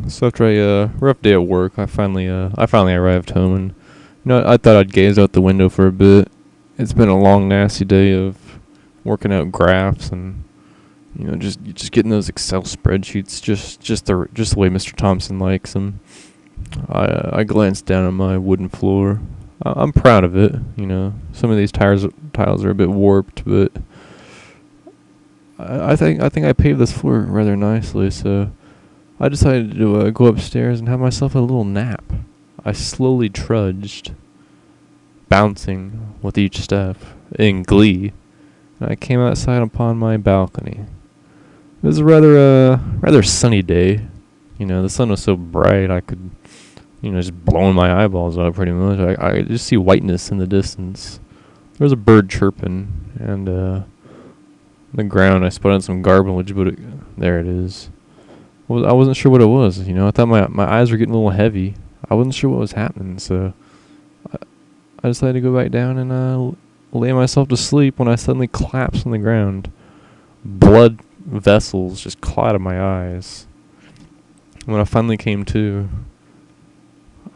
So after a rough day at work, I finally arrived home, and I thought I'd gaze out the window for a bit. It's been a long, nasty day of working out graphs and just getting those Excel spreadsheets just the way Mr. Thompson likes them. I glanced down at my wooden floor. I'm proud of it. Some of these tiles are a bit warped, but I think I paved this floor rather nicely. So I decided to go upstairs and have myself a little nap. I slowly trudged, bouncing with each step in glee, and I came outside upon my balcony. It was a rather sunny day. The sun was so bright I could, just blowing my eyeballs out pretty much. I just see whiteness in the distance. There was a bird chirping, and the ground I spotted some garbage, but there it is. I wasn't sure what it was. I thought my eyes were getting a little heavy. I wasn't sure what was happening, so I decided to go back down and lay myself to sleep when I suddenly collapsed on the ground. Blood vessels just clotted my eyes. When I finally came to,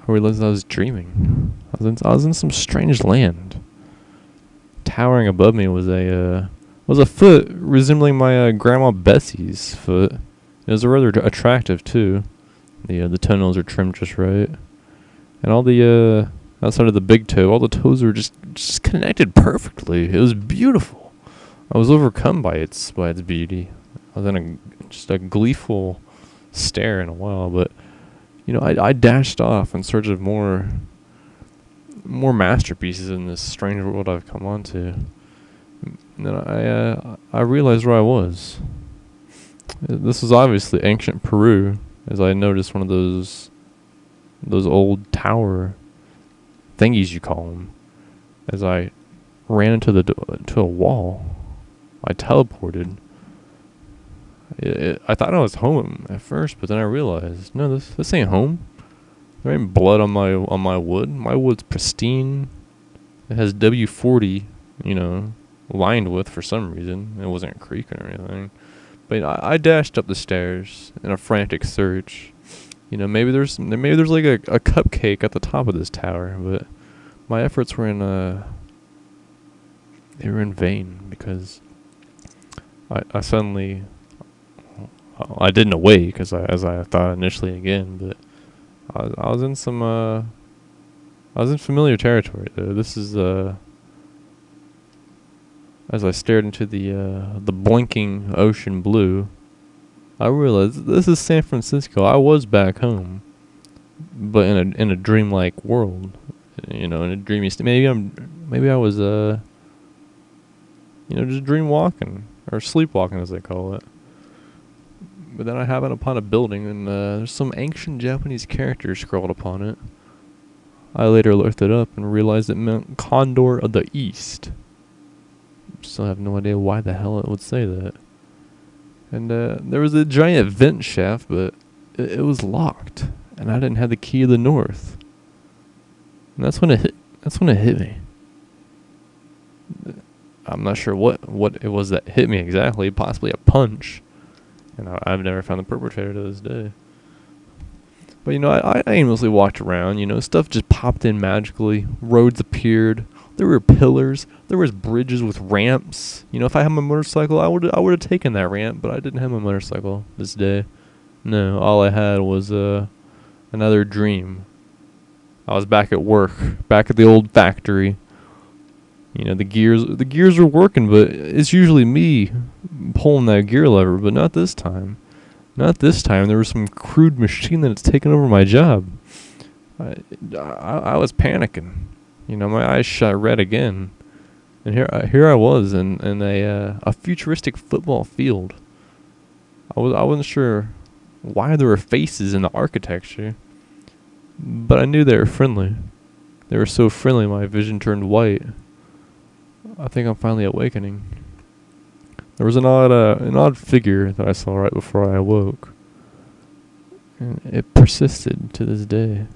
I realized I was dreaming. I was in some strange land. Towering above me was a foot resembling my grandma Bessie's foot. It was rather attractive too. The toenails are trimmed just right, and all the outside of the big toe, all the toes were just connected perfectly. It was beautiful. I was overcome by its beauty. I was in just a gleeful stare in a while, but I dashed off in search of more masterpieces in this strange world I've come onto. And then I realized where I was. This was obviously ancient Peru, as I noticed one of those old tower thingies you call them. As I ran into to a wall, I teleported. I thought I was home at first, but then I realized, no, this ain't home. There ain't blood on my wood. My wood's pristine. It has W40, lined with for some reason. It wasn't creaking or anything. But I dashed up the stairs in a frantic search. Maybe there's like a cupcake at the top of this tower, but my efforts were in vain because I suddenly I didn't awake as I thought initially again, but I was in familiar territory though. This is as I stared into the blinking ocean blue, I realized this is San Francisco. I was back home, but in a dreamlike world, in a dreamy state. Maybe I was just dream walking or sleepwalking as they call it. But then I happened upon a building, and there's some ancient Japanese characters scrawled upon it. I later looked it up and realized it meant Condor of the East. Still have no idea why the hell it would say that. And there was a giant vent shaft, but it was locked, and I didn't have the key to the north. And that's when it hit me. I'm not sure what it was that hit me exactly. Possibly a punch. And I've never found the perpetrator to this day. But I aimlessly walked around. Stuff just popped in magically. Roads appeared. There were pillars. There was bridges with ramps. If I had my motorcycle, I would have taken that ramp. But I didn't have my motorcycle this day. No, all I had was another dream. I was back at work, back at the old factory. The gears were working, but it's usually me pulling that gear lever, but not this time. Not this time. There was some crude machine that's taken over my job. I was panicking. My eyes shot red again. And here I was in a futuristic football field. I wasn't sure why there were faces in the architecture, but I knew they were friendly. They were so friendly my vision turned white. I think I'm finally awakening. There was an odd figure that I saw right before I awoke, and it persisted to this day.